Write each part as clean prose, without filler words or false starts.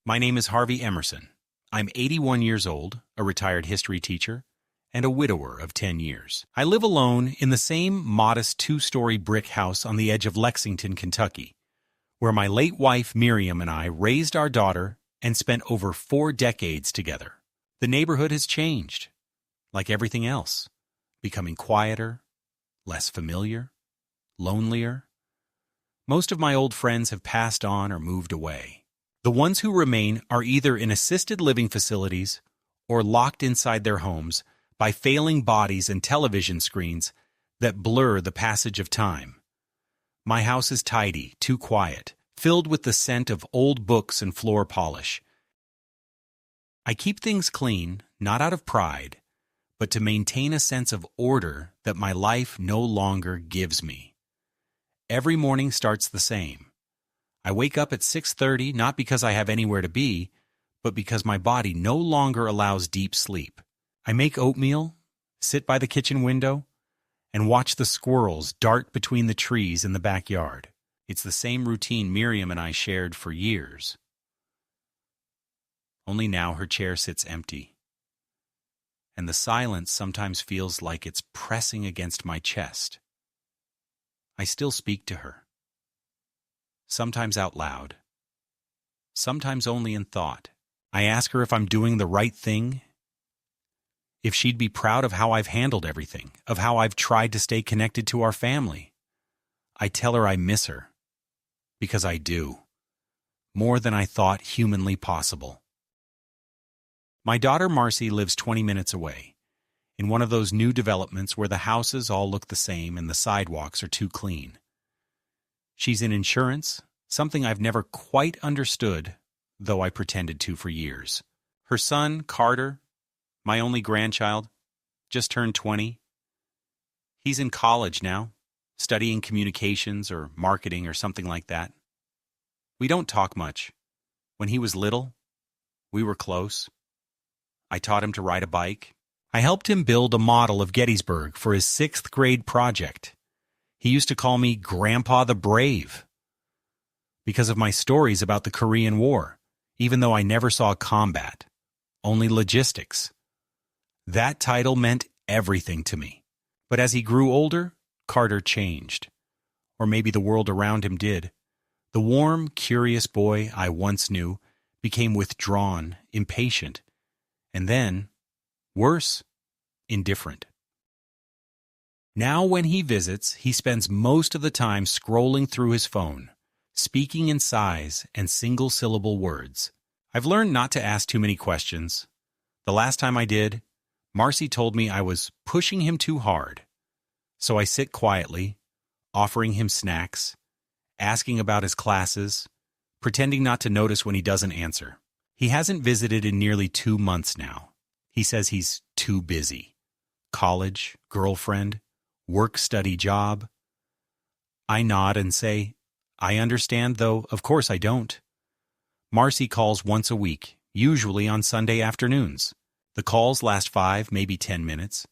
My name is Harvey Emerson. I'm 81 years old, a retired history teacher, and a widower of 10 years. I live alone in the same modest two-story brick house on the edge of Lexington, Kentucky, where my late wife Miriam and I raised our daughter and spent over 4 decades together. The neighborhood has changed, like everything else, becoming quieter, less familiar, lonelier. Most of my old friends have passed on or moved away. The ones who remain are either in assisted living facilities or locked inside their homes by failing bodies and television screens that blur the passage of time. My house is tidy, too quiet, filled with the scent of old books and floor polish. I keep things clean, not out of pride, but to maintain a sense of order that my life no longer gives me. Every morning starts the same. I wake up at 6:30 not because I have anywhere to be, but because my body no longer allows deep sleep. I make oatmeal, sit by the kitchen window, and watch the squirrels dart between the trees in the backyard. It's the same routine Miriam and I shared for years. Only now her chair sits empty, and the silence sometimes feels like it's pressing against my chest. I still speak to her. Sometimes out loud, sometimes only in thought. I ask her if I'm doing the right thing, if she'd be proud of how I've handled everything, of how I've tried to stay connected to our family. I tell her I miss her, because I do, more than I thought humanly possible. My daughter Marcy lives 20 minutes away, in one of those new developments where the houses all look the same and the sidewalks are too clean. She's in insurance, something I've never quite understood, though I pretended to for years. Her son, Carter, my only grandchild, just turned 20. He's in college now, studying communications or marketing or something like that. We don't talk much. When he was little, we were close. I taught him to ride a bike. I helped him build a model of Gettysburg for his 6th grade project. He used to call me Grandpa the Brave because of my stories about the Korean War, even though I never saw combat, only logistics. That title meant everything to me. But as he grew older, Carter changed. Or maybe the world around him did. The warm, curious boy I once knew became withdrawn, impatient, and then, worse, indifferent. Now when he visits, he spends most of the time scrolling through his phone, speaking in sighs and single-syllable words. I've learned not to ask too many questions. The last time I did, Marcy told me I was pushing him too hard. So I sit quietly, offering him snacks, asking about his classes, pretending not to notice when he doesn't answer. He hasn't visited in nearly 2 months now. He says he's too busy. College, girlfriend, work, study, job. I nod and say, I understand, though of course I don't. Marcy calls once a week, usually on Sunday afternoons. The calls last 5, maybe 10 minutes.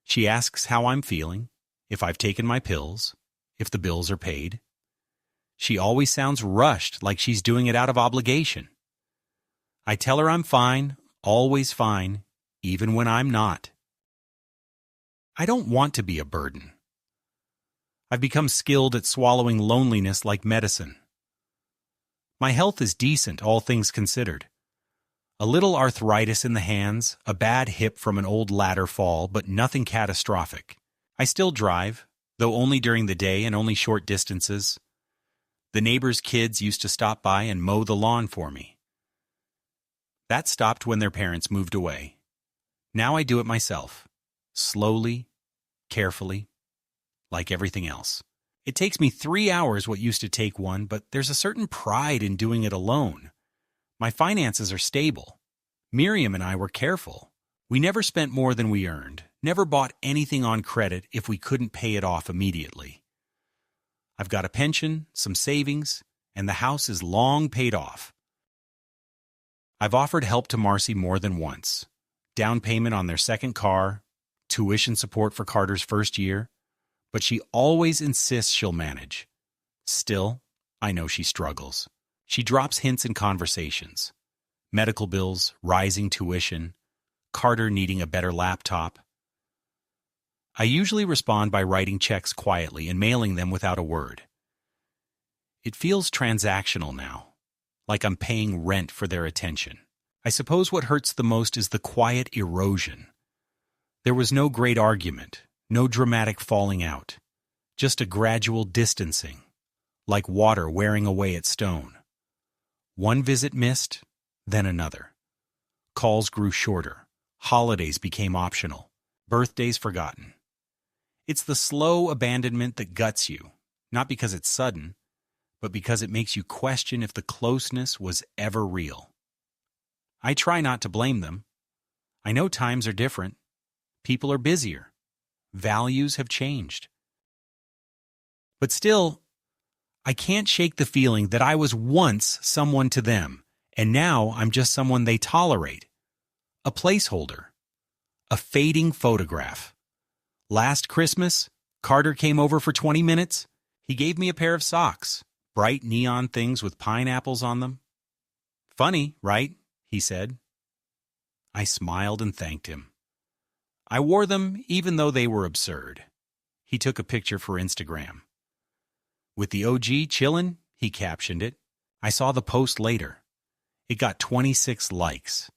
She asks how I'm feeling, if I've taken my pills, if the bills are paid. She always sounds rushed, like she's doing it out of obligation. I tell her I'm fine, always fine, even when I'm not. I don't want to be a burden. I've become skilled at swallowing loneliness like medicine. My health is decent, all things considered. A little arthritis in the hands, a bad hip from an old ladder fall, but nothing catastrophic. I still drive, though only during the day and only short distances. The neighbors' kids used to stop by and mow the lawn for me. That stopped when their parents moved away. Now I do it myself, slowly, carefully, like everything else. It takes me 3 hours what used to take 1, but there's a certain pride in doing it alone. My finances are stable. Miriam and I were careful. We never spent more than we earned, never bought anything on credit if we couldn't pay it off immediately. I've got a pension, some savings, and the house is long paid off. I've offered help to Marcy more than once. Down payment on their second car, tuition support for Carter's first year, but she always insists she'll manage. Still, I know she struggles. She drops hints in conversations. Medical bills, rising tuition, Carter needing a better laptop. I usually respond by writing checks quietly and mailing them without a word. It feels transactional now, like I'm paying rent for their attention. I suppose what hurts the most is the quiet erosion. There was no great argument, no dramatic falling out, just a gradual distancing, like water wearing away at stone. One visit missed, then another. Calls grew shorter. Holidays became optional. Birthdays forgotten. It's the slow abandonment that guts you, not because it's sudden, but because it makes you question if the closeness was ever real. I try not to blame them. I know times are different. People are busier. Values have changed. But still, I can't shake the feeling that I was once someone to them, and now I'm just someone they tolerate. A placeholder. A fading photograph. Last Christmas, Carter came over for 20 minutes. He gave me a pair of socks, bright neon things with pineapples on them. Funny, right? He said. I smiled and thanked him. I wore them even though they were absurd. He took a picture for Instagram. With the OG chillin', he captioned it. I saw the post later. It got 26 likes.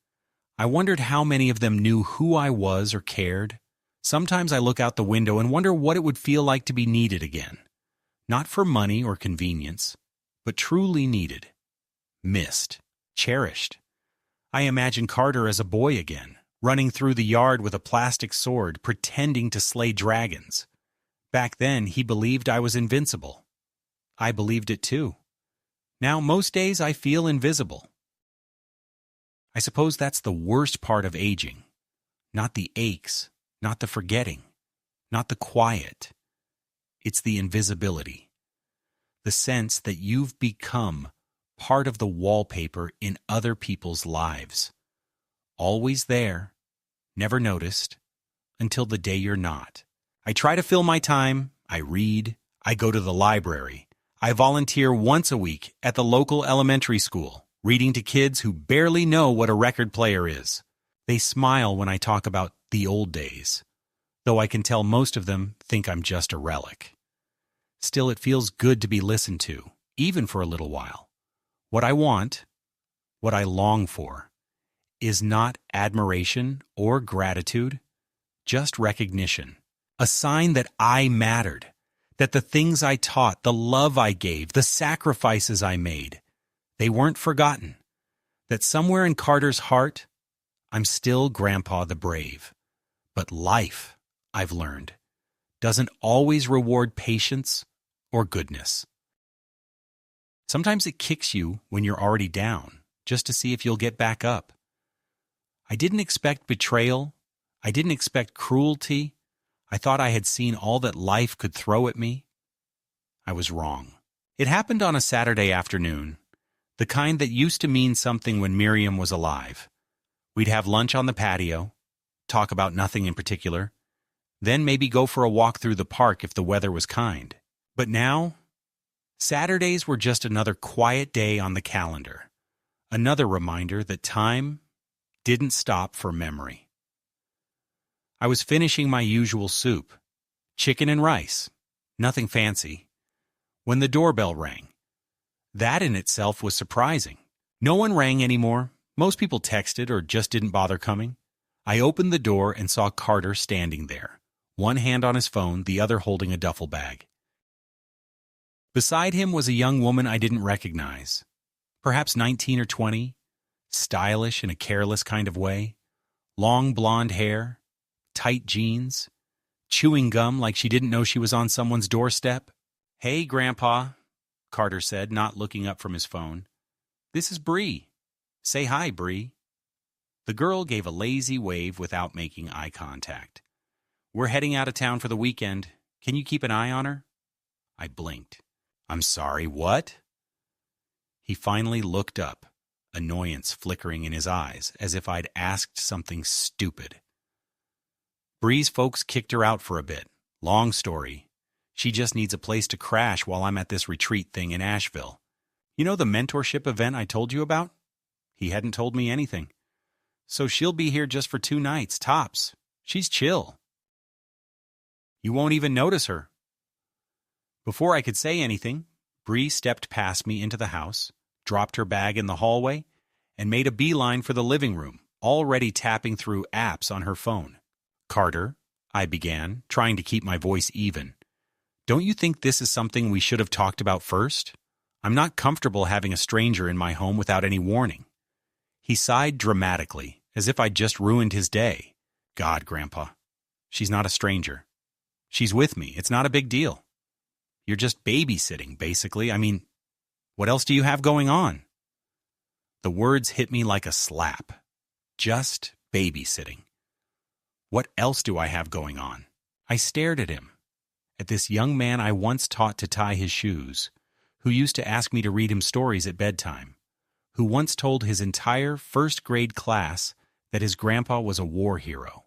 I wondered how many of them knew who I was or cared. Sometimes I look out the window and wonder what it would feel like to be needed again. Not for money or convenience, but truly needed. Missed. Cherished. I imagine Carter as a boy again, running through the yard with a plastic sword, pretending to slay dragons. Back then, he believed I was invincible. I believed it too. Now, most days I feel invisible. I suppose that's the worst part of aging. Not the aches, not the forgetting, not the quiet. It's the invisibility. The sense that you've become part of the wallpaper in other people's lives. Always there, never noticed, until the day you're not. I try to fill my time, I read, I go to the library. I volunteer once a week at the local elementary school, reading to kids who barely know what a record player is. They smile when I talk about the old days, though I can tell most of them think I'm just a relic. Still, it feels good to be listened to, even for a little while. What I want, what I long for, is not admiration or gratitude, just recognition. A sign that I mattered, that the things I taught, the love I gave, the sacrifices I made, they weren't forgotten. That somewhere in Carter's heart, I'm still Grandpa the Brave. But life, I've learned, doesn't always reward patience or goodness. Sometimes it kicks you when you're already down, just to see if you'll get back up. I didn't expect betrayal. I didn't expect cruelty. I thought I had seen all that life could throw at me. I was wrong. It happened on a Saturday afternoon, the kind that used to mean something when Miriam was alive. We'd have lunch on the patio, talk about nothing in particular, then maybe go for a walk through the park if the weather was kind. But now, Saturdays were just another quiet day on the calendar, another reminder that time didn't stop for memory. I was finishing my usual soup, chicken and rice, nothing fancy, when the doorbell rang. That in itself was surprising. No one rang anymore. Most people texted or just didn't bother coming. I opened the door and saw Carter standing there, one hand on his phone, the other holding a duffel bag. Beside him was a young woman I didn't recognize, perhaps 19 or 20, stylish in a careless kind of way, long blonde hair, tight jeans, chewing gum like she didn't know she was on someone's doorstep. "Hey, Grandpa," Carter said, not looking up from his phone. "This is Bree. Say hi, Bree." The girl gave a lazy wave without making eye contact. "We're heading out of town for the weekend. Can you keep an eye on her?" I blinked. "I'm sorry, what?" He finally looked up, annoyance flickering in his eyes, as if I'd asked something stupid. "Bree's folks kicked her out for a bit. Long story. She just needs a place to crash while I'm at this retreat thing in Asheville. You know the mentorship event I told you about? He hadn't told me anything. So she'll be here just for 2 nights, tops. She's chill. You won't even notice her. Before I could say anything, Bree stepped past me into the house, dropped her bag in the hallway, and made a beeline for the living room, already tapping through apps on her phone. Carter, I began, trying to keep my voice even. Don't you think this is something we should have talked about first? I'm not comfortable having a stranger in my home without any warning. He sighed dramatically, as if I'd just ruined his day. God, Grandpa. She's not a stranger. She's with me. It's not a big deal. You're just babysitting, basically. I mean, what else do you have going on? The words hit me like a slap. Just babysitting. What else do I have going on? I stared at him, at this young man I once taught to tie his shoes, who used to ask me to read him stories at bedtime, who once told his entire first-grade class that his grandpa was a war hero.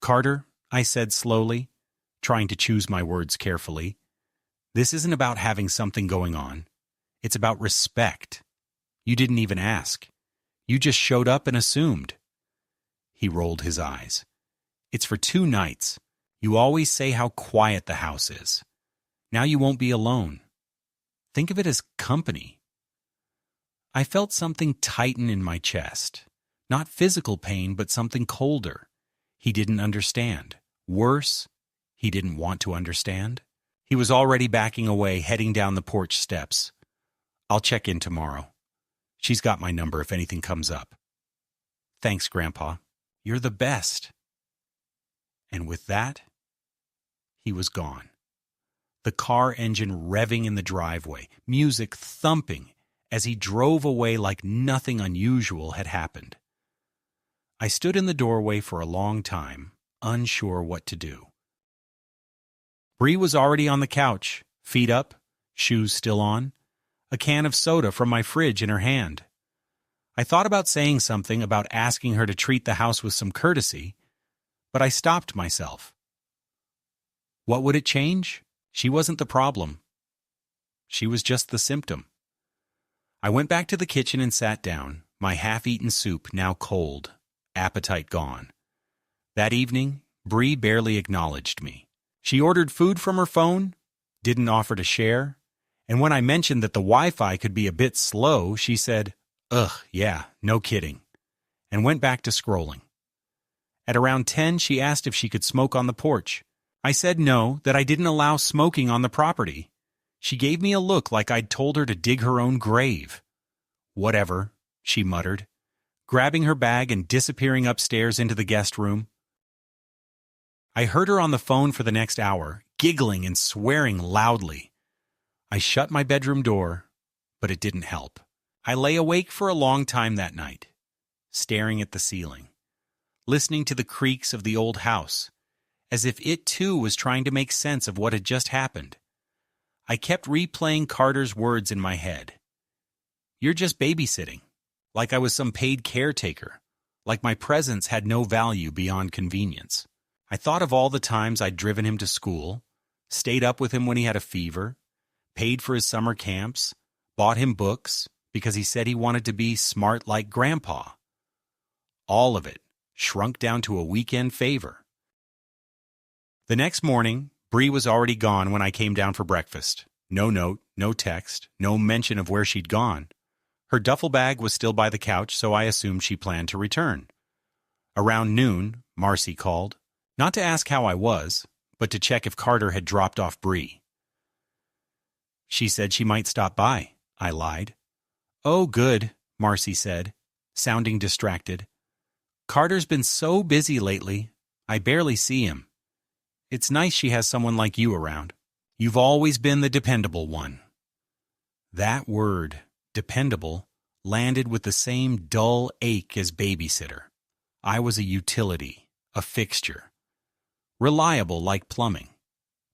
Carter, I said slowly, trying to choose my words carefully, this isn't about having something going on. It's about respect. You didn't even ask. You just showed up and assumed. He rolled his eyes. It's for 2 nights. You always say how quiet the house is. Now you won't be alone. Think of it as company. I felt something tighten in my chest. Not physical pain, but something colder. He didn't understand. Worse, he didn't want to understand. He was already backing away, heading down the porch steps. I'll check in tomorrow. She's got my number if anything comes up. Thanks, Grandpa. You're the best. And with that, he was gone. The car engine revving in the driveway, music thumping as he drove away like nothing unusual had happened. I stood in the doorway for a long time, unsure what to do. Bree was already on the couch, feet up, shoes still on, a can of soda from my fridge in her hand. I thought about saying something about asking her to treat the house with some courtesy, but I stopped myself. What would it change? She wasn't the problem. She was just the symptom. I went back to the kitchen and sat down, my half-eaten soup now cold, appetite gone. That evening, Bree barely acknowledged me. She ordered food from her phone, didn't offer to share, and when I mentioned that the Wi-Fi could be a bit slow, she said, "Ugh, yeah, no kidding," and went back to scrolling. At around 10, she asked if she could smoke on the porch. I said no, that I didn't allow smoking on the property. She gave me a look like I'd told her to dig her own grave. Whatever, she muttered, grabbing her bag and disappearing upstairs into the guest room. I heard her on the phone for the next hour, giggling and swearing loudly. I shut my bedroom door, but it didn't help. I lay awake for a long time that night, staring at the ceiling, listening to the creaks of the old house, as if it too was trying to make sense of what had just happened. I kept replaying Carter's words in my head. You're just babysitting, like I was some paid caretaker, like my presence had no value beyond convenience. I thought of all the times I'd driven him to school, stayed up with him when he had a fever, paid for his summer camps, bought him books because he said he wanted to be smart like Grandpa. All of it shrunk down to a weekend favor. The next morning, Bree was already gone when I came down for breakfast. No note, no text, no mention of where she'd gone. Her duffel bag was still by the couch, so I assumed she planned to return. Around noon, Marcy called, not to ask how I was, but to check if Carter had dropped off Bree. She said she might stop by, I lied. Oh, good, Marcy said, sounding distracted. Carter's been so busy lately, I barely see him. It's nice she has someone like you around. You've always been the dependable one. That word, dependable, landed with the same dull ache as babysitter. I was a utility, a fixture. Reliable like plumbing.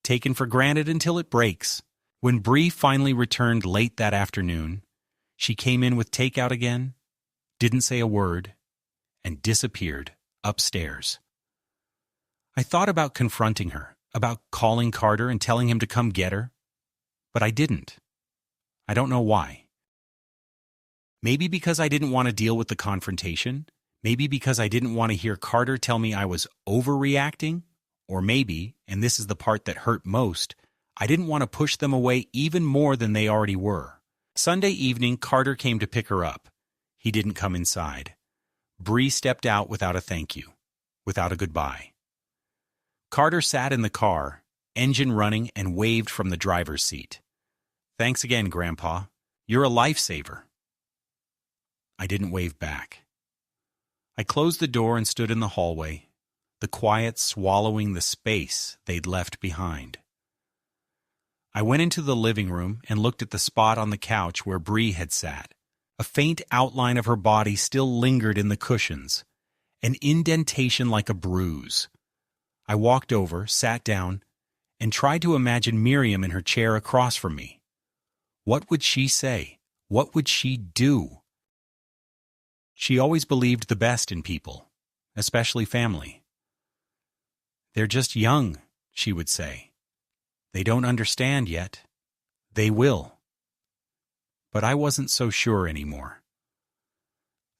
Taken for granted until it breaks. When Bree finally returned late that afternoon, she came in with takeout again, didn't say a word, and disappeared upstairs. I thought about confronting her, about calling Carter and telling him to come get her, but I didn't. I don't know why. Maybe because I didn't want to deal with the confrontation. Maybe because I didn't want to hear Carter tell me I was overreacting. Or maybe, and this is the part that hurt most, I didn't want to push them away even more than they already were. Sunday evening, Carter came to pick her up. He didn't come inside. Bree stepped out without a thank you, without a goodbye. Carter sat in the car, engine running, and waved from the driver's seat. "Thanks again, Grandpa. You're a lifesaver." I didn't wave back. I closed the door and stood in the hallway, the quiet swallowing the space they'd left behind. I went into the living room and looked at the spot on the couch where Bree had sat. A faint outline of her body still lingered in the cushions, an indentation like a bruise. I walked over, sat down, and tried to imagine Miriam in her chair across from me. What would she say? What would she do? She always believed the best in people, especially family. "They're just young," she would say. "They don't understand yet. They will." But I wasn't so sure anymore.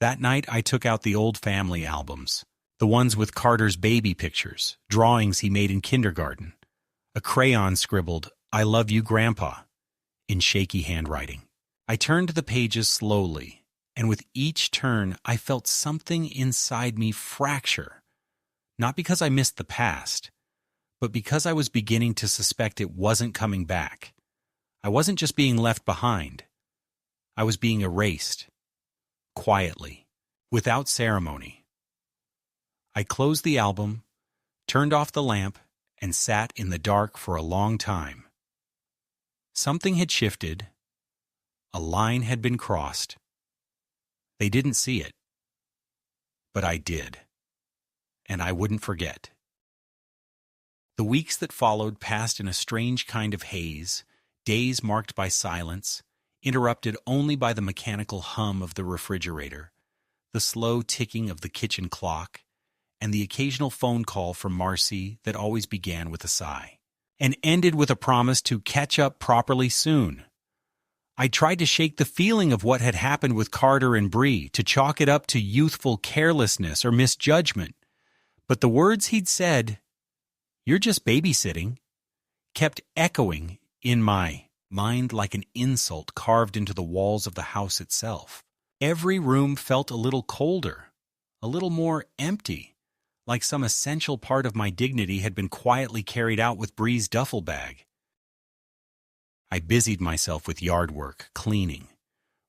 That night I took out the old family albums, the ones with Carter's baby pictures, drawings he made in kindergarten, a crayon scribbled, "I love you, Grandpa," in shaky handwriting. I turned the pages slowly, and with each turn I felt something inside me fracture, not because I missed the past, but because I was beginning to suspect it wasn't coming back. I wasn't just being left behind. I was being erased, quietly, without ceremony. I closed the album, turned off the lamp, and sat in the dark for a long time. Something had shifted. A line had been crossed. They didn't see it, but I did, and I wouldn't forget. The weeks that followed passed in a strange kind of haze, days marked by silence, interrupted only by the mechanical hum of the refrigerator, the slow ticking of the kitchen clock, and the occasional phone call from Marcy that always began with a sigh, and ended with a promise to catch up properly soon. I tried to shake the feeling of what had happened with Carter and Bree, to chalk it up to youthful carelessness or misjudgment, but the words he'd said, "You're just babysitting," kept echoing in my mind like an insult carved into the walls of the house itself. Every room felt a little colder, a little more empty, like some essential part of my dignity had been quietly carried out with Bree's duffel bag. I busied myself with yard work, cleaning,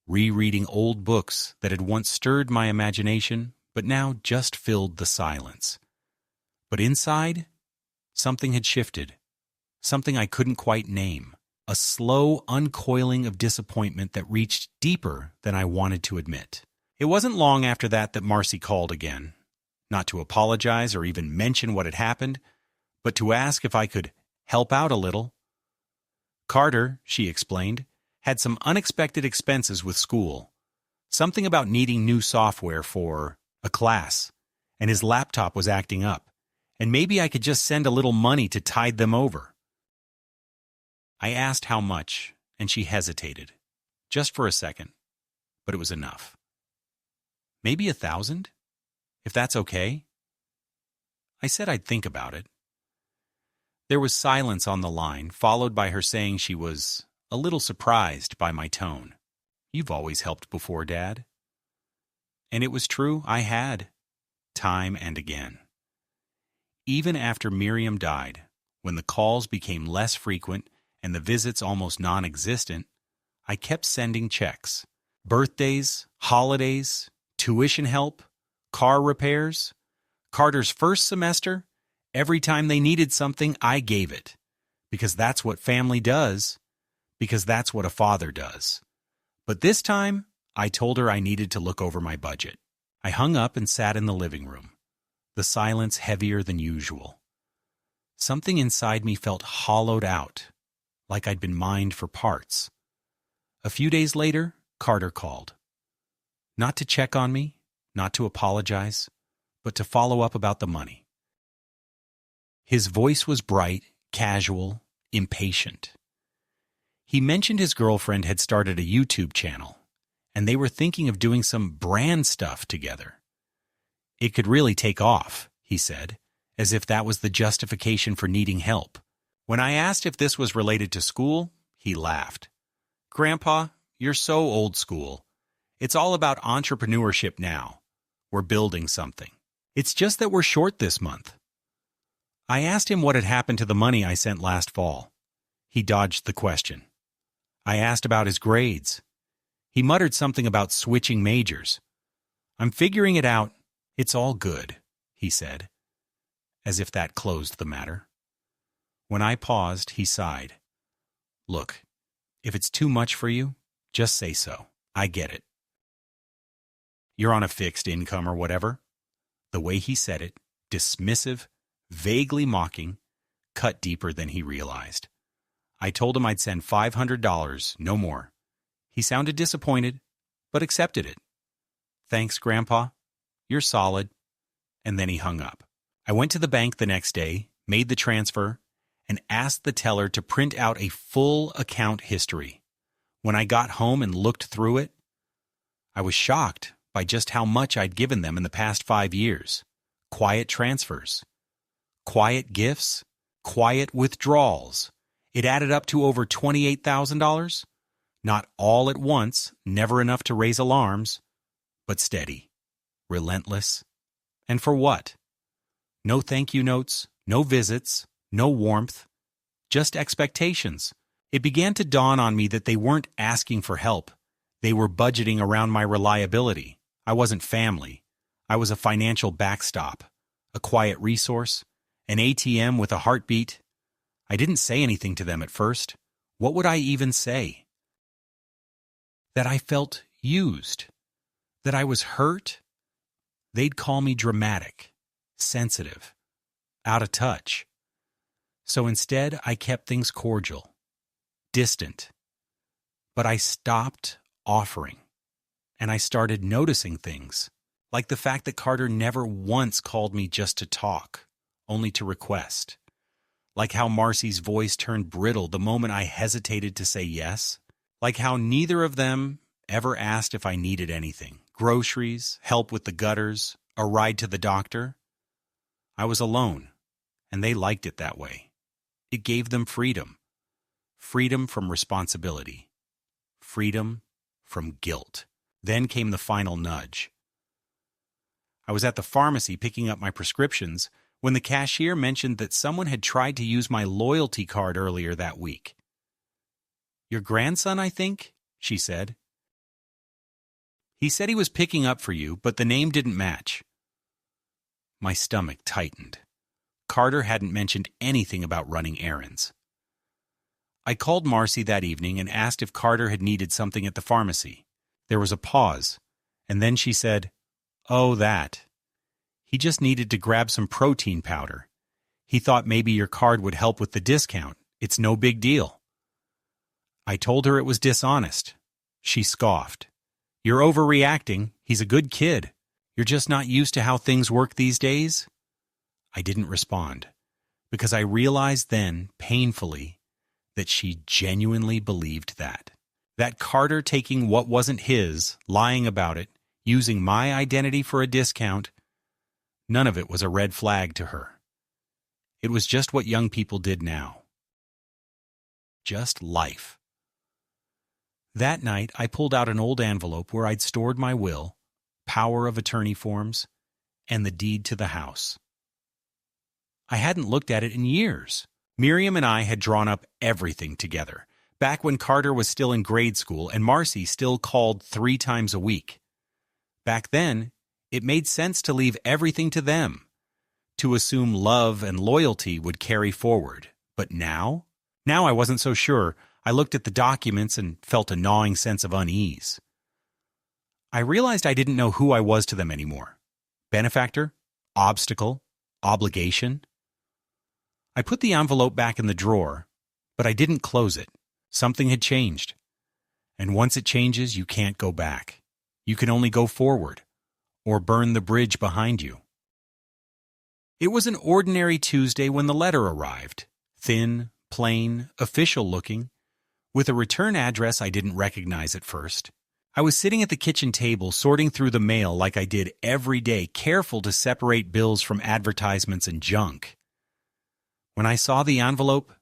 rereading old books that had once stirred my imagination, but now just filled the silence. But inside, something had shifted, something I couldn't quite name. A slow uncoiling of disappointment that reached deeper than I wanted to admit. It wasn't long after that Marcy called again, not to apologize or even mention what had happened, but to ask if I could help out a little. Carter, she explained, had some unexpected expenses with school, something about needing new software for a class, and his laptop was acting up, and maybe I could just send a little money to tide them over. I asked how much, and she hesitated, just for a second, but it was enough. "Maybe 1,000, if that's okay?" I said I'd think about it. There was silence on the line, followed by her saying she was a little surprised by my tone. "You've always helped before, Dad." And it was true, I had, time and again. Even after Miriam died, when the calls became less frequent and the visits almost non-existent, I kept sending checks. Birthdays, holidays, tuition help, car repairs. Carter's first semester, every time they needed something, I gave it. Because that's what family does. Because that's what a father does. But this time, I told her I needed to look over my budget. I hung up and sat in the living room, the silence heavier than usual. Something inside me felt hollowed out, like I'd been mined for parts. A few days later, Carter called. Not to check on me, not to apologize, but to follow up about the money. His voice was bright, casual, impatient. He mentioned his girlfriend had started a YouTube channel, and they were thinking of doing some brand stuff together. It could really take off, he said, as if that was the justification for needing help. When I asked if this was related to school, he laughed. "Grandpa, you're so old school. It's all about entrepreneurship now. We're building something. It's just that we're short this month." I asked him what had happened to the money I sent last fall. He dodged the question. I asked about his grades. He muttered something about switching majors. "I'm figuring it out. It's all good," he said, as if that closed the matter. When I paused, he sighed. "Look, if it's too much for you, just say so. I get it. You're on a fixed income or whatever." The way he said it, dismissive, vaguely mocking, cut deeper than he realized. I told him I'd send $500, no more. He sounded disappointed, but accepted it. "Thanks, Grandpa. You're solid." And then he hung up. I went to the bank the next day, made the transfer, and asked the teller to print out a full account history. When I got home and looked through it, I was shocked by just how much I'd given them in the past 5 years. Quiet transfers, quiet gifts, quiet withdrawals. It added up to over $28,000. Not all at once, never enough to raise alarms, but steady, relentless. And for what? No thank you notes, no visits, no warmth, just expectations. It began to dawn on me that they weren't asking for help. They were budgeting around my reliability. I wasn't family. I was a financial backstop, a quiet resource, an ATM with a heartbeat. I didn't say anything to them at first. What would I even say? That I felt used, that I was hurt? They'd call me dramatic, sensitive, out of touch. So instead, I kept things cordial, distant. But I stopped offering, and I started noticing things, like the fact that Carter never once called me just to talk, only to request. Like how Marcy's voice turned brittle the moment I hesitated to say yes. Like how neither of them ever asked if I needed anything. Groceries, help with the gutters, a ride to the doctor. I was alone, and they liked it that way. It gave them freedom. Freedom from responsibility. Freedom from guilt. Then came the final nudge. I was at the pharmacy picking up my prescriptions when the cashier mentioned that someone had tried to use my loyalty card earlier that week. "Your grandson, I think," she said. "He said he was picking up for you, but the name didn't match." My stomach tightened. Carter hadn't mentioned anything about running errands. I called Marcy that evening and asked if Carter had needed something at the pharmacy. There was a pause, and then she said, "Oh, that. He just needed to grab some protein powder. He thought maybe your card would help with the discount. It's no big deal." I told her it was dishonest. She scoffed. "You're overreacting. He's a good kid. You're just not used to how things work these days?" I didn't respond, because I realized then, painfully, that she genuinely believed that. That Carter taking what wasn't his, lying about it, using my identity for a discount, none of it was a red flag to her. It was just what young people did now. Just life. That night, I pulled out an old envelope where I'd stored my will, power of attorney forms, and the deed to the house. I hadn't looked at it in years. Miriam and I had drawn up everything together, back when Carter was still in grade school and Marcy still called 3 times a week. Back then, it made sense to leave everything to them, to assume love and loyalty would carry forward. But now? Now I wasn't so sure. I looked at the documents and felt a gnawing sense of unease. I realized I didn't know who I was to them anymore. Benefactor? Obstacle? Obligation? I put the envelope back in the drawer, but I didn't close it. Something had changed. And once it changes, you can't go back. You can only go forward, or burn the bridge behind you. It was an ordinary Tuesday when the letter arrived. Thin, plain, official-looking, with a return address I didn't recognize at first. I was sitting at the kitchen table sorting through the mail like I did every day, careful to separate bills from advertisements and junk. When I saw the envelope,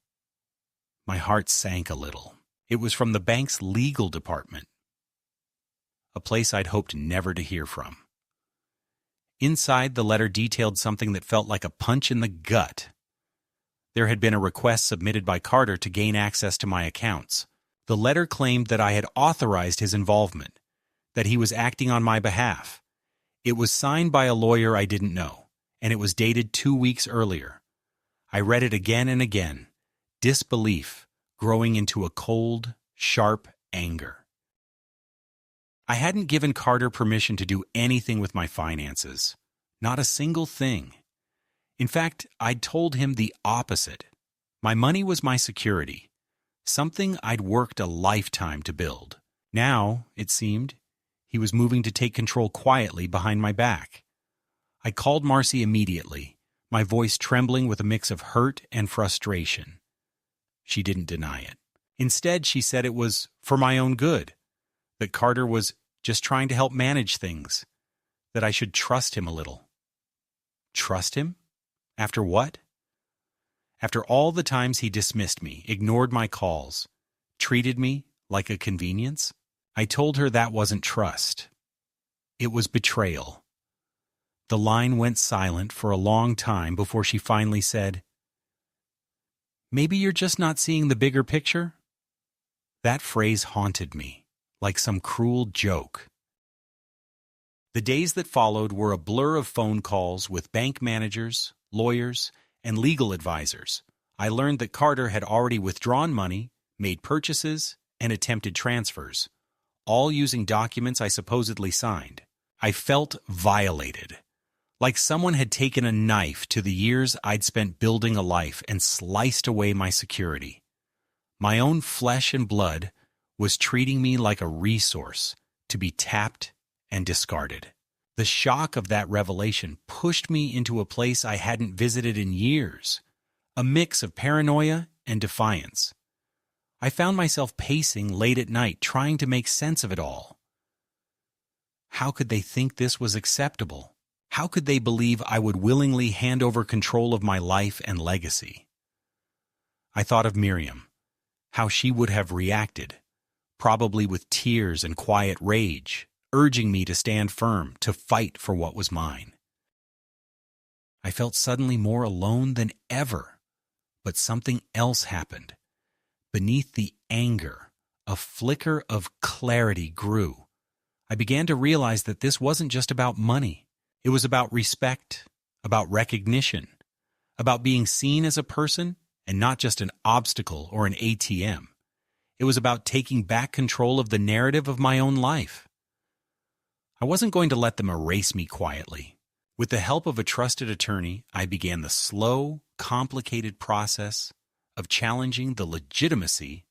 my heart sank a little. It was from the bank's legal department, a place I'd hoped never to hear from. Inside, the letter detailed something that felt like a punch in the gut. There had been a request submitted by Carter to gain access to my accounts. The letter claimed that I had authorized his involvement, that he was acting on my behalf. It was signed by a lawyer I didn't know, and it was dated 2 weeks earlier. I read it again and again, disbelief growing into a cold, sharp anger. I hadn't given Carter permission to do anything with my finances, not a single thing. In fact, I'd told him the opposite. My money was my security, something I'd worked a lifetime to build. Now, it seemed, he was moving to take control quietly behind my back. I called Marcy immediately, my voice trembling with a mix of hurt and frustration. She didn't deny it. Instead, she said it was for my own good, that Carter was just trying to help manage things, that I should trust him a little. Trust him? After what? After all the times he dismissed me, ignored my calls, treated me like a convenience? I told her that wasn't trust. It was betrayal. The line went silent for a long time before she finally said, "Maybe you're just not seeing the bigger picture?" That phrase haunted me, like some cruel joke. The days that followed were a blur of phone calls with bank managers, lawyers, and legal advisors. I learned that Carter had already withdrawn money, made purchases, and attempted transfers, all using documents I supposedly signed. I felt violated, like someone had taken a knife to the years I'd spent building a life and sliced away my security. My own flesh and blood was treating me like a resource to be tapped and discarded. The shock of that revelation pushed me into a place I hadn't visited in years, a mix of paranoia and defiance. I found myself pacing late at night, trying to make sense of it all. How could they think this was acceptable? How could they believe I would willingly hand over control of my life and legacy? I thought of Miriam, how she would have reacted, probably with tears and quiet rage, urging me to stand firm, to fight for what was mine. I felt suddenly more alone than ever, but something else happened. Beneath the anger, a flicker of clarity grew. I began to realize that this wasn't just about money. It was about respect, about recognition, about being seen as a person and not just an obstacle or an ATM. It was about taking back control of the narrative of my own life. I wasn't going to let them erase me quietly. With the help of a trusted attorney, I began the slow, complicated process of challenging the legitimacy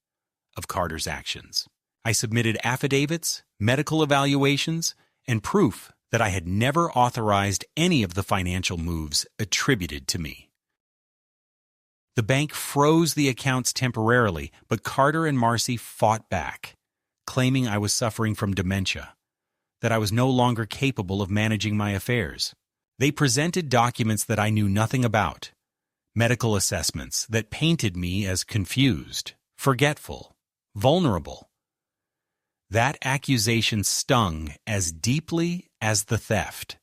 of Carter's actions. I submitted affidavits, medical evaluations, and proof that I had never authorized any of the financial moves attributed to me. The bank froze the accounts temporarily, but Carter and Marcy fought back, claiming I was suffering from dementia, that I was no longer capable of managing my affairs. They presented documents that I knew nothing about, medical assessments that painted me as confused, forgetful, vulnerable. That accusation stung as deeply as the theft.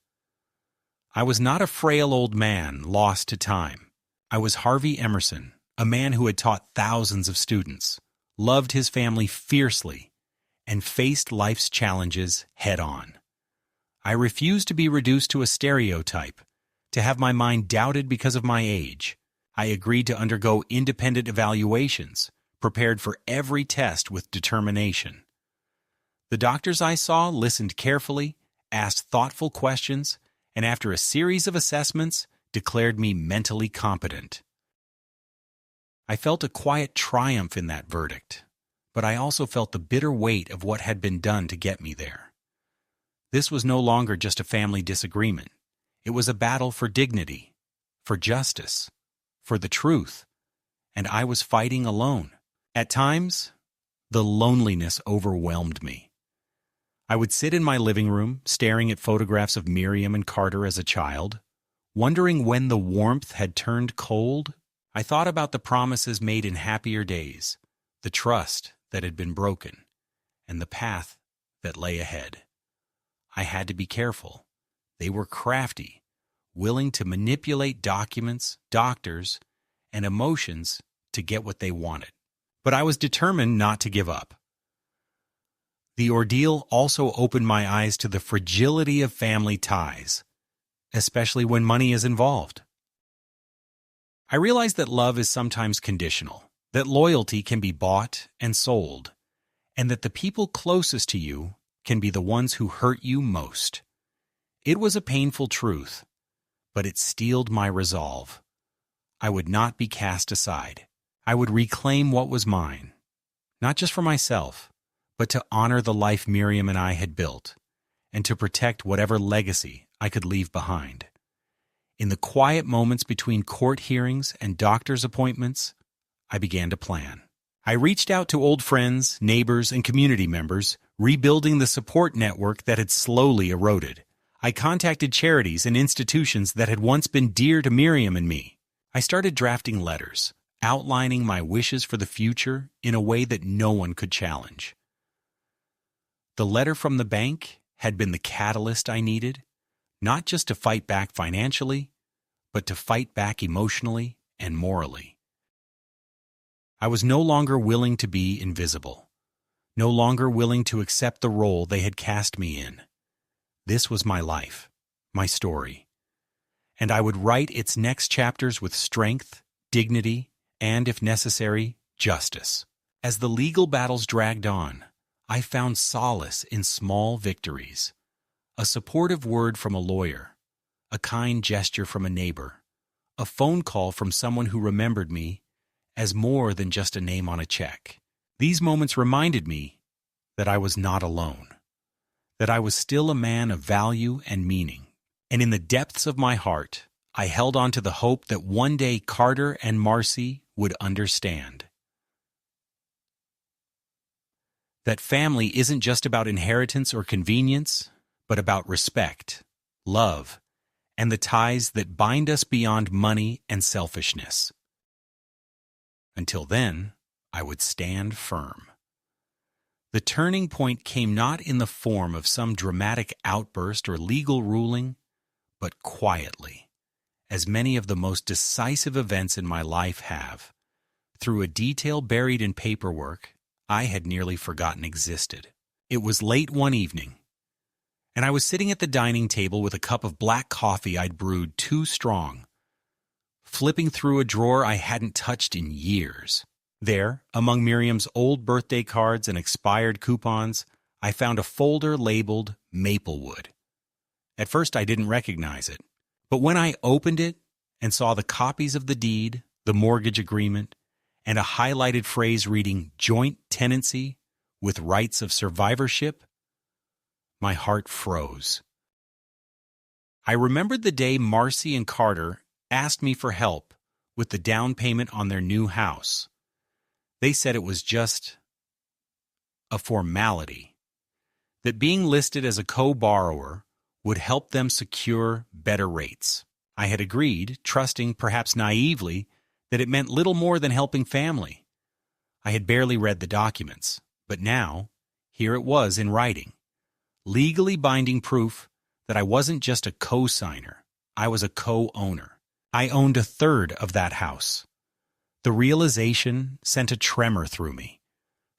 I was not a frail old man lost to time. I was Harvey Emerson, a man who had taught thousands of students, loved his family fiercely, and faced life's challenges head-on. I refused to be reduced to a stereotype, to have my mind doubted because of my age. I agreed to undergo independent evaluations, prepared for every test with determination. The doctors I saw listened carefully, asked thoughtful questions, and after a series of assessments, declared me mentally competent. I felt a quiet triumph in that verdict, but I also felt the bitter weight of what had been done to get me there. This was no longer just a family disagreement. It was a battle for dignity, for justice, for the truth, and I was fighting alone. At times, The loneliness overwhelmed me. I would sit in my living room, staring at photographs of Miriam and Carter as a child, wondering when the warmth had turned cold. I thought about the promises made in happier days, the trust that had been broken, and the path that lay ahead. I had to be careful. They were crafty, willing to manipulate documents, doctors, and emotions to get what they wanted. But I was determined not to give up. The ordeal also opened my eyes to the fragility of family ties, especially when money is involved. I realized that love is sometimes conditional, that loyalty can be bought and sold, and that the people closest to you can be the ones who hurt you most. It was a painful truth, but it steeled my resolve. I would not be cast aside. I would reclaim what was mine, not just for myself, but to honor the life Miriam and I had built, and to protect whatever legacy I could leave behind. In the quiet moments between court hearings and doctor's appointments, I began to plan. I reached out to old friends, neighbors, and community members, rebuilding the support network that had slowly eroded. I contacted charities and institutions that had once been dear to Miriam and me. I started drafting letters, outlining my wishes for the future in a way that no one could challenge. The letter from the bank had been the catalyst I needed, not just to fight back financially, but to fight back emotionally and morally. I was no longer willing to be invisible, no longer willing to accept the role they had cast me in. This was my life, my story, and I would write its next chapters with strength, dignity, and, if necessary, justice. As the legal battles dragged on, I found solace in small victories. A supportive word from a lawyer, a kind gesture from a neighbor, a phone call from someone who remembered me as more than just a name on a check. These moments reminded me that I was not alone, that I was still a man of value and meaning. And in the depths of my heart, I held on to the hope that one day Carter and Marcy would understand. That family isn't just about inheritance or convenience, but about respect, love, and the ties that bind us beyond money and selfishness. Until then, I would stand firm. The turning point came not in the form of some dramatic outburst or legal ruling, but quietly, as many of the most decisive events in my life have, through a detail buried in paperwork I had nearly forgotten existed. It was late one evening, and I was sitting at the dining table with a cup of black coffee I'd brewed too strong, flipping through a drawer I hadn't touched in years. There, among Miriam's old birthday cards and expired coupons, I found a folder labeled Maplewood. At first I didn't recognize it, but when I opened it and saw the copies of the deed, the mortgage agreement, and a highlighted phrase reading joint tenancy with rights of survivorship, my heart froze. I remembered the day Marcy and Carter asked me for help with the down payment on their new house. They said it was just a formality, that being listed as a co-borrower would help them secure better rates. I had agreed, trusting, perhaps naively, that it meant little more than helping family. I had barely read the documents, but now, here it was in writing. Legally binding proof that I wasn't just a co-signer, I was a co-owner. I owned a third of that house. The realization sent a tremor through me.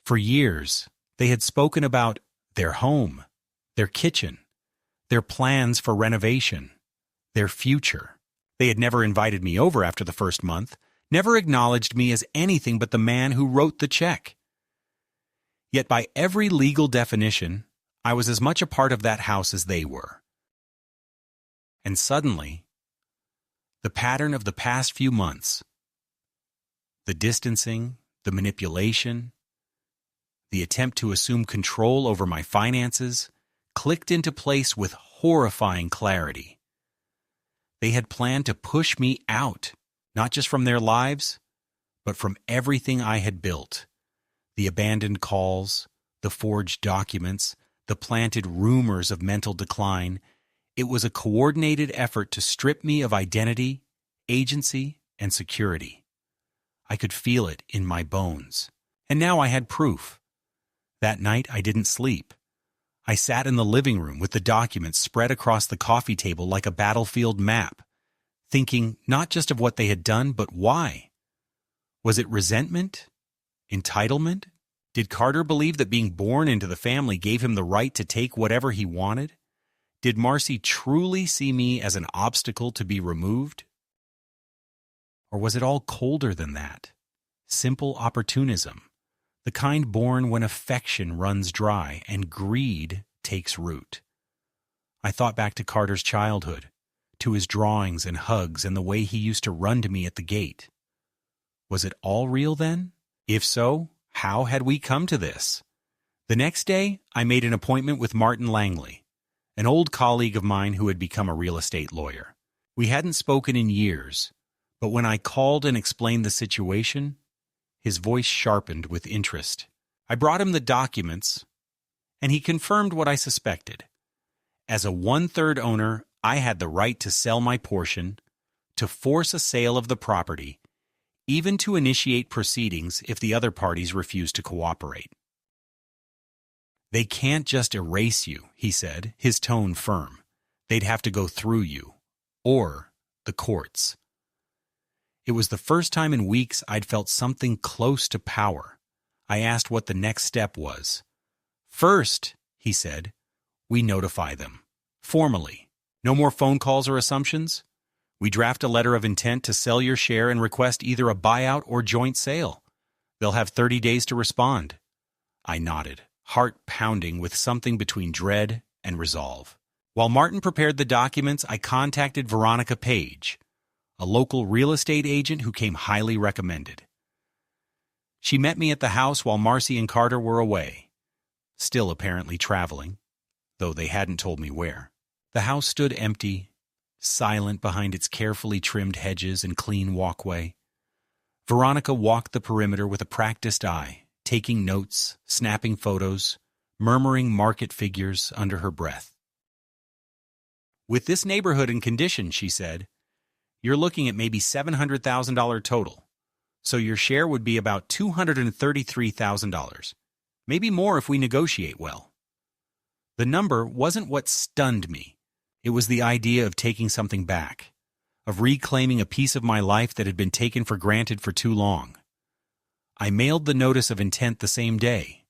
For years, they had spoken about their home, their kitchen, their plans for renovation, their future. They had never invited me over after the first month, never acknowledged me as anything but the man who wrote the check. Yet by every legal definition, I was as much a part of that house as they were. And suddenly, the pattern of the past few months, the distancing, the manipulation, the attempt to assume control over my finances, clicked into place with horrifying clarity. They had planned to push me out, not just from their lives, but from everything I had built. The abandoned calls, the forged documents, the planted rumors of mental decline. It was a coordinated effort to strip me of identity, agency, and security. I could feel it in my bones. And now I had proof. That night I didn't sleep. I sat in the living room with the documents spread across the coffee table like a battlefield map, thinking not just of what they had done, but why. Was it resentment? Entitlement? Did Carter believe that being born into the family gave him the right to take whatever he wanted? Did Marcy truly see me as an obstacle to be removed? Or was it all colder than that? Simple opportunism, the kind born when affection runs dry and greed takes root. I thought back to Carter's childhood, to his drawings and hugs and the way he used to run to me at the gate. Was it all real then? If so, how had we come to this? The next day, I made an appointment with Martin Langley, an old colleague of mine who had become a real estate lawyer. We hadn't spoken in years, but when I called and explained the situation, his voice sharpened with interest. I brought him the documents, and he confirmed what I suspected. As a one-third owner, I had the right to sell my portion, to force a sale of the property, even to initiate proceedings if the other parties refused to cooperate. They can't just erase you, he said, his tone firm. They'd have to go through you, or the courts. It was the first time in weeks I'd felt something close to power. I asked what the next step was. First, he said, we notify them. Formally. No more phone calls or assumptions. We draft a letter of intent to sell your share and request either a buyout or joint sale. They'll have 30 days to respond. I nodded, heart pounding with something between dread and resolve. While Martin prepared the documents, I contacted Veronica Page, a local real estate agent who came highly recommended. She met me at the house while Marcy and Carter were away, still apparently traveling, though they hadn't told me where. The house stood empty, silent behind its carefully trimmed hedges and clean walkway. Veronica walked the perimeter with a practiced eye, taking notes, snapping photos, murmuring market figures under her breath. With this neighborhood and condition, she said, you're looking at maybe $700,000 total, so your share would be about $233,000, maybe more if we negotiate well. The number wasn't what stunned me. It was the idea of taking something back, of reclaiming a piece of my life that had been taken for granted for too long. I mailed the notice of intent the same day.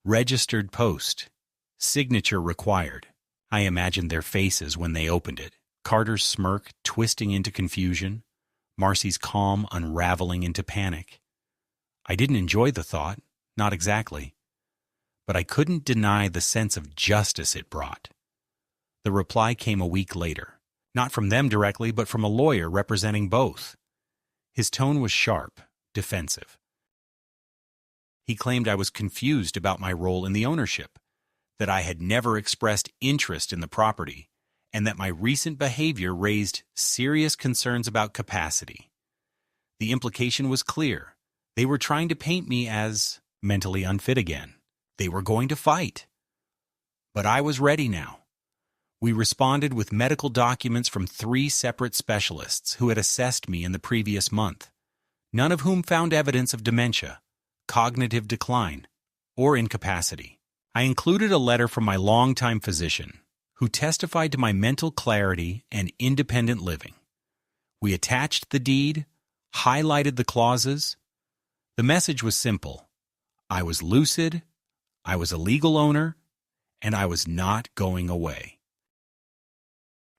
Registered post. Signature required. I imagined their faces when they opened it. Carter's smirk twisting into confusion, Marcy's calm unraveling into panic. I didn't enjoy the thought, not exactly, but I couldn't deny the sense of justice it brought. The reply came a week later, not from them directly, but from a lawyer representing both. His tone was sharp, defensive. He claimed I was confused about my role in the ownership, that I had never expressed interest in the property, and that my recent behavior raised serious concerns about capacity. The implication was clear. They were trying to paint me as mentally unfit again. They were going to fight. But I was ready now. We responded with medical documents from 3 separate specialists who had assessed me in the previous month, none of whom found evidence of dementia, cognitive decline, or incapacity. I included a letter from my longtime physician, who testified to my mental clarity and independent living. We attached the deed, highlighted the clauses. The message was simple. I was lucid, I was a legal owner, and I was not going away.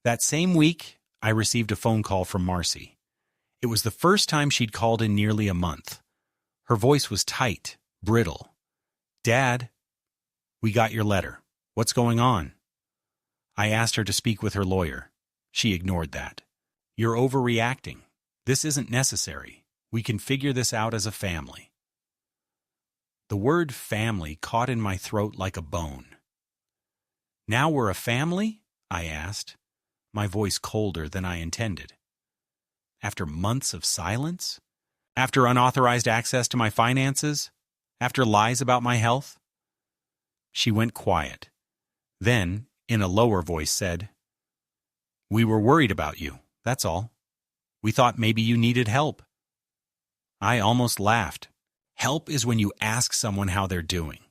That same week, I received a phone call from Marcy. It was the first time she'd called in nearly a month. Her voice was tight, brittle. Dad, we got your letter. What's going on? I asked her to speak with her lawyer. She ignored that. You're overreacting. This isn't necessary. We can figure this out as a family. The word family caught in my throat like a bone. Now we're a family? I asked, my voice colder than I intended. After months of silence? After unauthorized access to my finances? after lies about my health?" She went quiet. Then, in a lower voice, said, "We were worried about you, that's all. We thought maybe you needed help." I almost laughed. Help is when you ask someone how they're doing.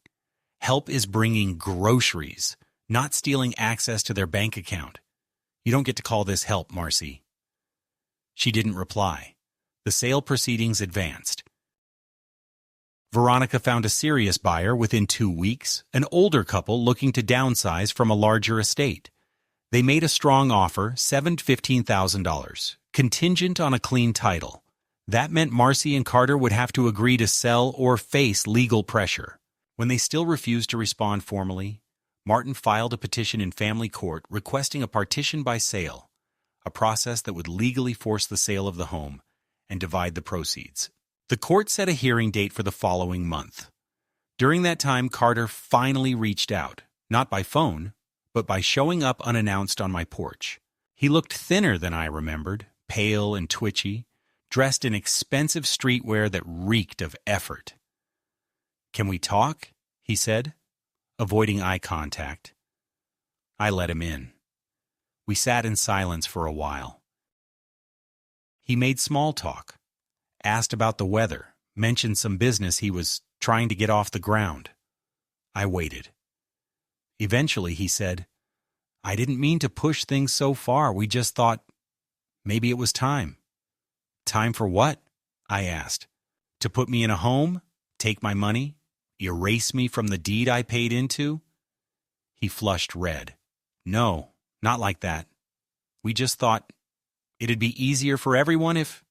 Help is bringing groceries, not stealing access to their bank account. You don't get to call this help, Marcy. She didn't reply. The sale proceedings advanced. Veronica found a serious buyer within 2 weeks, an older couple looking to downsize from a larger estate. They made a strong offer, $7,000 to $15,000, contingent on a clean title. That meant Marcy and Carter would have to agree to sell or face legal pressure. When they still refused to respond formally, Martin filed a petition in family court requesting a partition by sale, a process that would legally force the sale of the home and divide the proceeds. The court set a hearing date for the following month. During that time, Carter finally reached out, not by phone, but by showing up unannounced on my porch. He looked thinner than I remembered, pale and twitchy, dressed in expensive streetwear that reeked of effort. "Can we talk?" he said, avoiding eye contact. I let him in. We sat in silence for a while. He made small talk, asked about the weather, mentioned some business he was trying to get off the ground. I waited. Eventually he said, "I didn't mean to push things so far. We just thought maybe it was time." "Time for what?" I asked. "To put me in a home? Take my money? Erase me from the deed I paid into?" He flushed red. "No, not like that. We just thought it'd be easier for everyone if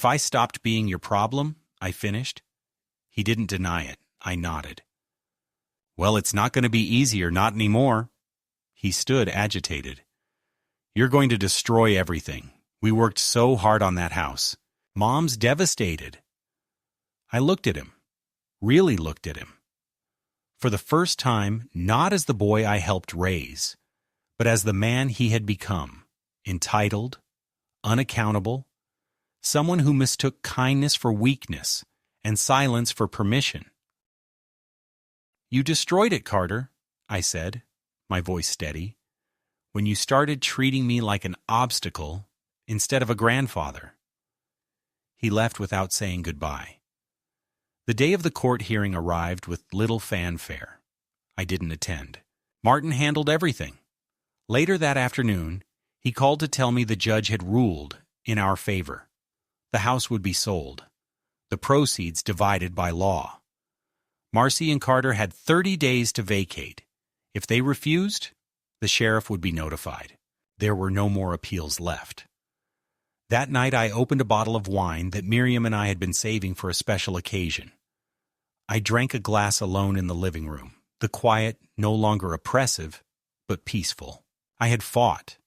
I stopped being your problem," I finished. He didn't deny it. I nodded. "Well, it's not going to be easier, not anymore." He stood agitated. "You're going to destroy everything. We worked so hard on that house. Mom's devastated." I looked at him, really looked at him. For the first time, not as the boy I helped raise, but as the man he had become, entitled, unaccountable, someone who mistook kindness for weakness and silence for permission. "You destroyed it, Carter," I said, my voice steady, "when you started treating me like an obstacle instead of a grandfather." He left without saying goodbye. The day of the court hearing arrived with little fanfare. I didn't attend. Martin handled everything. Later that afternoon, he called to tell me the judge had ruled in our favor. The house would be sold, the proceeds divided by law. Marcy and Carter had 30 days to vacate. If they refused, the sheriff would be notified. There were no more appeals left. That night I opened a bottle of wine that Miriam and I had been saving for a special occasion. I drank a glass alone in the living room, the quiet no longer oppressive, but peaceful. I had fought,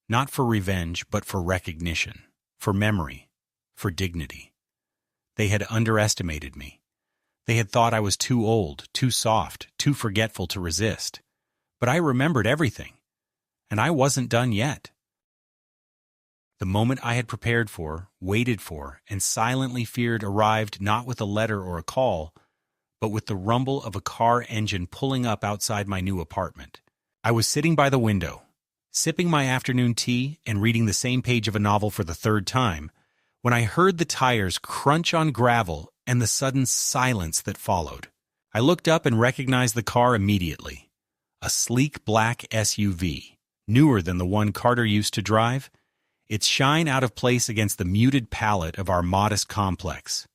not for revenge, but for recognition, for memory, for dignity. They had underestimated me. They had thought I was too old, too soft, too forgetful to resist. But I remembered everything, and I wasn't done yet. The moment I had prepared for, waited for, and silently feared arrived not with a letter or a call, but with the rumble of a car engine pulling up outside my new apartment. I was sitting by the window, sipping my afternoon tea and reading the same page of a novel for the third time, when I heard the tires crunch on gravel and the sudden silence that followed. I looked up and recognized the car immediately. A sleek black SUV, newer than the one Carter used to drive, its shine out of place against the muted palette of our modest complex.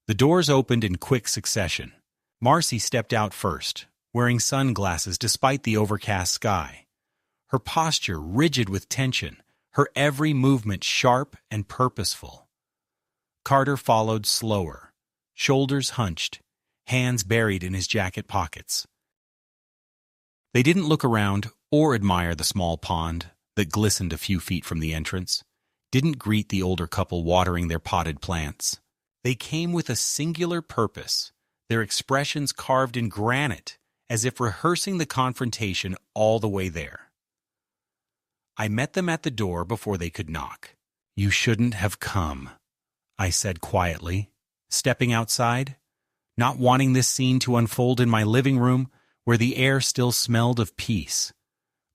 The doors opened in quick succession. Marcy stepped out first, wearing sunglasses despite the overcast sky. Her posture rigid with tension, her every movement sharp and purposeful. Carter followed slower, shoulders hunched, hands buried in his jacket pockets. They didn't look around or admire the small pond that glistened a few feet from the entrance, didn't greet the older couple watering their potted plants. They came with a singular purpose, their expressions carved in granite, as if rehearsing the confrontation all the way there. I met them at the door before they could knock. "You shouldn't have come," I said quietly, stepping outside. not wanting this scene to unfold in my living room where the air still smelled of peace.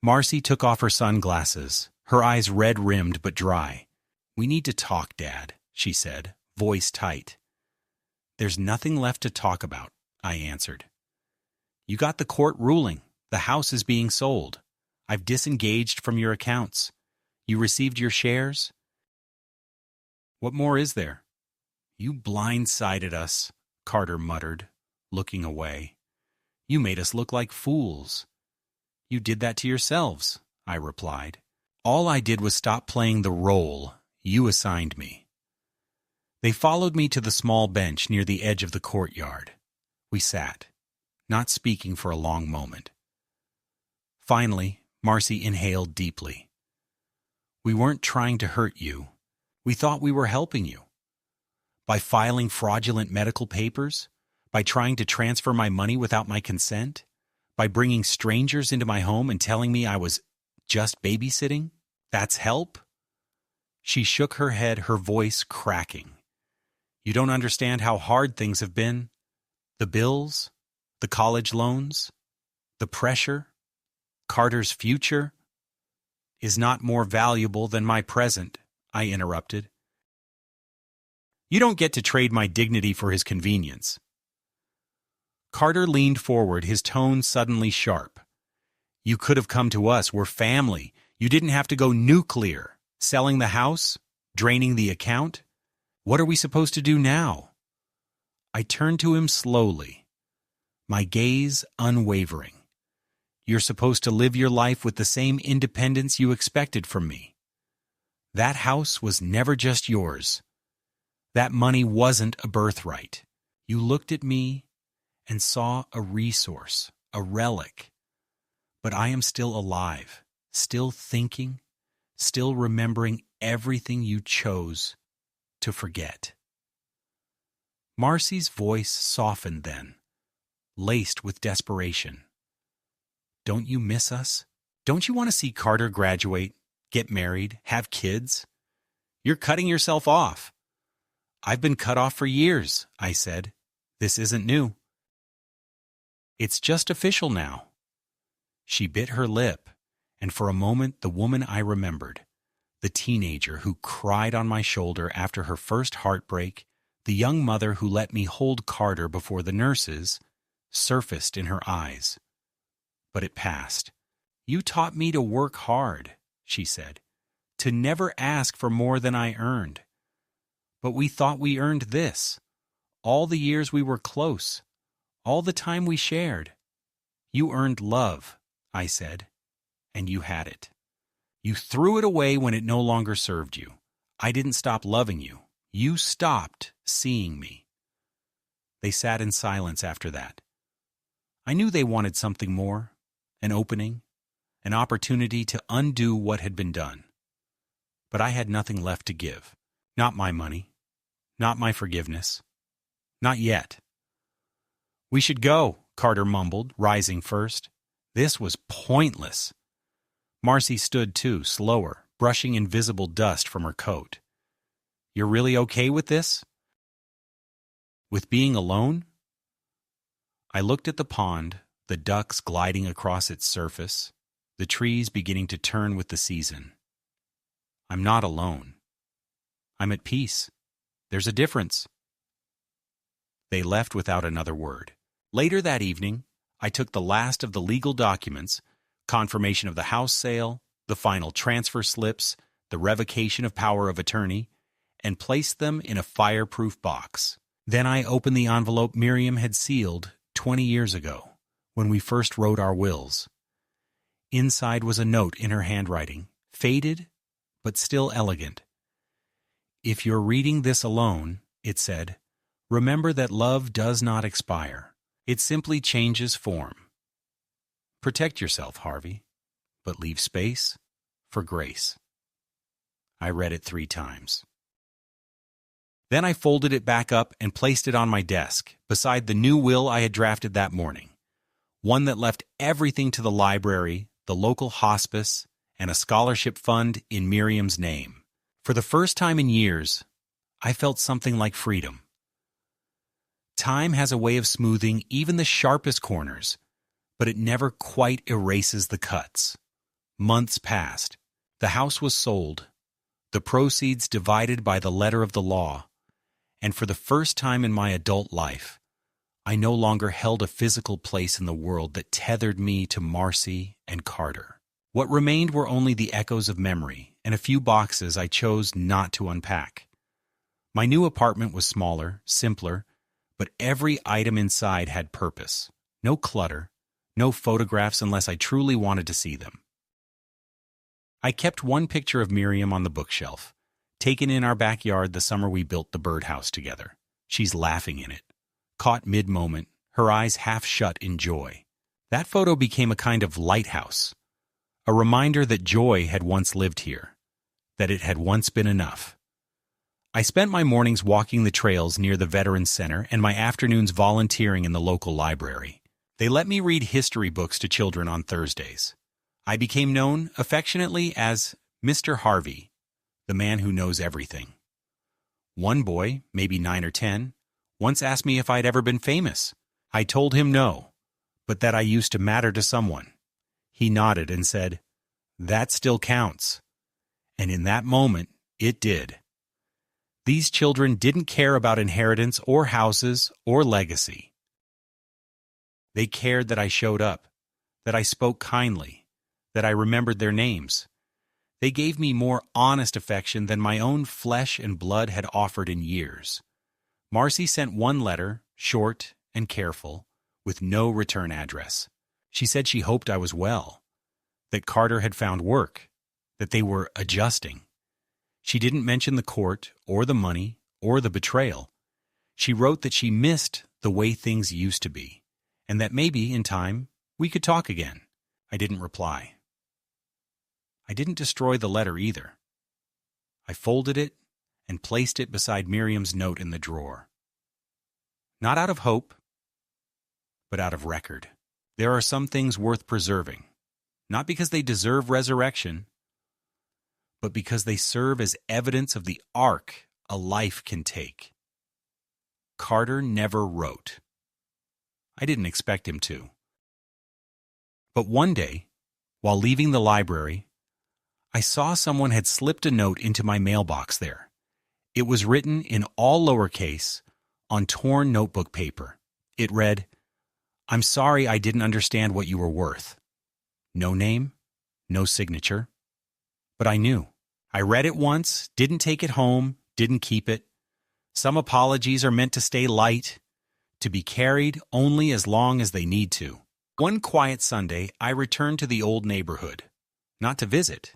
Marcy took off her sunglasses, her eyes red-rimmed but dry. "We need to talk, Dad," she said, voice tight. "There's nothing left to talk about," I answered. "You got the court ruling. The house is being sold. I've disengaged from your accounts. You received your shares. What more is there?" "You blindsided us," Carter muttered, looking away. "You made us look like fools." "You did that to yourselves," I replied. "All I did was stop playing the role you assigned me." They followed me to the small bench near the edge of the courtyard. We sat, not speaking for a long moment. Finally, Marcy inhaled deeply. "We weren't trying to hurt you. We thought we were helping you. By filing fraudulent medical papers, by trying to transfer my money without my consent, by bringing strangers into my home and telling me I was just babysitting, that's help?" She shook her head, her voice cracking. "You don't understand how hard things have been. The bills, the college loans, the pressure. Carter's future is not more valuable than my present," I interrupted. "You don't get to trade my dignity for his convenience." Carter leaned forward, his tone suddenly sharp. "You could have come to us. We're family. You didn't have to go nuclear, selling the house, draining the account. What are we supposed to do now?" I turned to him slowly, my gaze unwavering. "You're supposed to live your life with the same independence you expected from me. That house was never just yours. That money wasn't a birthright. You looked at me and saw a resource, a relic. But I am still alive, still thinking, still remembering everything you chose to forget." Marcy's voice softened then, laced with desperation. "Don't you miss us? Don't you want to see Carter graduate, get married, have kids? You're cutting yourself off." "I've been cut off for years," I said. "This isn't new." "It's just official now." She bit her lip, and for a moment the woman I remembered, the teenager who cried on my shoulder after her first heartbreak, the young mother who let me hold Carter before the nurses, surfaced in her eyes. But it passed. "You taught me to work hard," she said, "to never ask for more than I earned. But we thought we earned this. All the years we were close, all the time we shared. You earned love," I said, "and you had it. You threw it away when it no longer served you. I didn't stop loving you. You stopped seeing me." They sat in silence after that. I knew they wanted something more, an opening, an opportunity to undo what had been done. But I had nothing left to give. Not my money. Not my forgiveness. Not yet. "We should go," Carter mumbled, rising first. This was pointless. Marcy stood too, slower, brushing invisible dust from her coat. "You're really okay with this? With being alone?" I looked at the pond, the ducks gliding across its surface, the trees beginning to turn with the season. "I'm not alone. I'm at peace. There's a difference." They left without another word. Later that evening, I took the last of the legal documents, confirmation of the house sale, the final transfer slips, the revocation of power of attorney, and placed them in a fireproof box. Then I opened the envelope Miriam had sealed 20 years ago, when we first wrote our wills. Inside was a note in her handwriting, faded but still elegant. "If you're reading this alone," it said, "remember that love does not expire. It simply changes form. Protect yourself, Harvey, but leave space for grace." I read it 3 times. Then I folded it back up and placed it on my desk, beside the new will I had drafted that morning, one that left everything to the library, the local hospice, and a scholarship fund in Miriam's name. For the first time in years, I felt something like freedom. Time has a way of smoothing even the sharpest corners, but it never quite erases the cuts. Months passed. The house was sold, the proceeds divided by the letter of the law, and for the first time in my adult life, I no longer held a physical place in the world that tethered me to Marcy and Carter. What remained were only the echoes of memory and a few boxes I chose not to unpack. My new apartment was smaller, simpler, but every item inside had purpose. No clutter, no photographs unless I truly wanted to see them. I kept one picture of Miriam on the bookshelf, taken in our backyard the summer we built the birdhouse together. She's laughing in it, caught mid-moment, her eyes half shut in joy. That photo became a kind of lighthouse, a reminder that joy had once lived here, that it had once been enough. I spent my mornings walking the trails near the Veterans Center and my afternoons volunteering in the local library. They let me read history books to children on Thursdays. I became known affectionately as Mr. Harvey, the man who knows everything. One boy, maybe 9 or 10, once asked me if I'd ever been famous. I told him no, but that I used to matter to someone. He nodded and said, "That still counts." And in that moment, it did. These children didn't care about inheritance or houses or legacy. They cared that I showed up, that I spoke kindly, that I remembered their names. They gave me more honest affection than my own flesh and blood had offered in years. Marcy sent one letter, short and careful, with no return address. She said she hoped I was well, that Carter had found work, that they were adjusting. She didn't mention the court or the money or the betrayal. She wrote that she missed the way things used to be, and that maybe, in time, we could talk again. I didn't reply. I didn't destroy the letter either. I folded it and placed it beside Miriam's note in the drawer. Not out of hope, but out of record. There are some things worth preserving, not because they deserve resurrection, but because they serve as evidence of the arc a life can take. Carter never wrote. I didn't expect him to. But one day, while leaving the library, I saw someone had slipped a note into my mailbox there. It was written in all lowercase on torn notebook paper. It read, "I'm sorry I didn't understand what you were worth." No name, no signature. But I knew. I read it once, didn't take it home, didn't keep it. Some apologies are meant to stay light, to be carried only as long as they need to. One quiet Sunday, I returned to the old neighborhood, not to visit,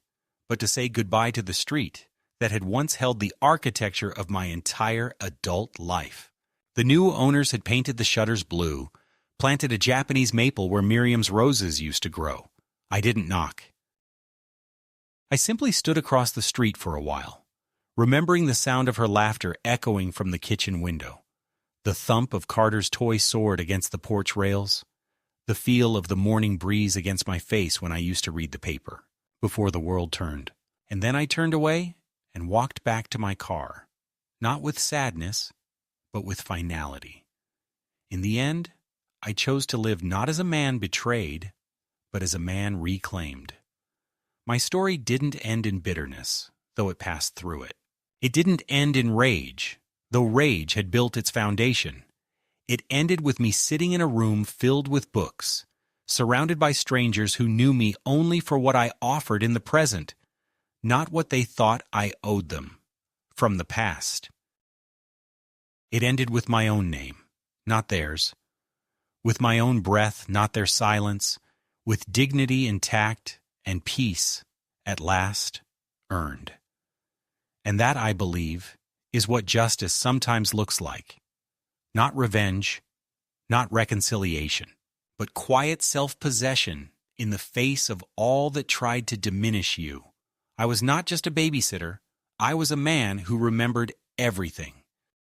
but to say goodbye to the street that had once held the architecture of my entire adult life. The new owners had painted the shutters blue, planted a Japanese maple where Miriam's roses used to grow. I didn't knock. I simply stood across the street for a while, remembering the sound of her laughter echoing from the kitchen window, the thump of Carter's toy sword against the porch rails, the feel of the morning breeze against my face when I used to read the paper, before the world turned. And then I turned away and walked back to my car, not with sadness, but with finality. In the end, I chose to live not as a man betrayed, but as a man reclaimed. My story didn't end in bitterness, though it passed through it. It didn't end in rage, though rage had built its foundation. It ended with me sitting in a room filled with books, surrounded by strangers who knew me only for what I offered in the present, not what they thought I owed them, from the past. It ended with my own name, not theirs, with my own breath, not their silence, with dignity intact and peace, at last, earned. And that, I believe, is what justice sometimes looks like. Not revenge, not reconciliation, but quiet self-possession in the face of all that tried to diminish you. I was not just a babysitter. I was a man who remembered everything.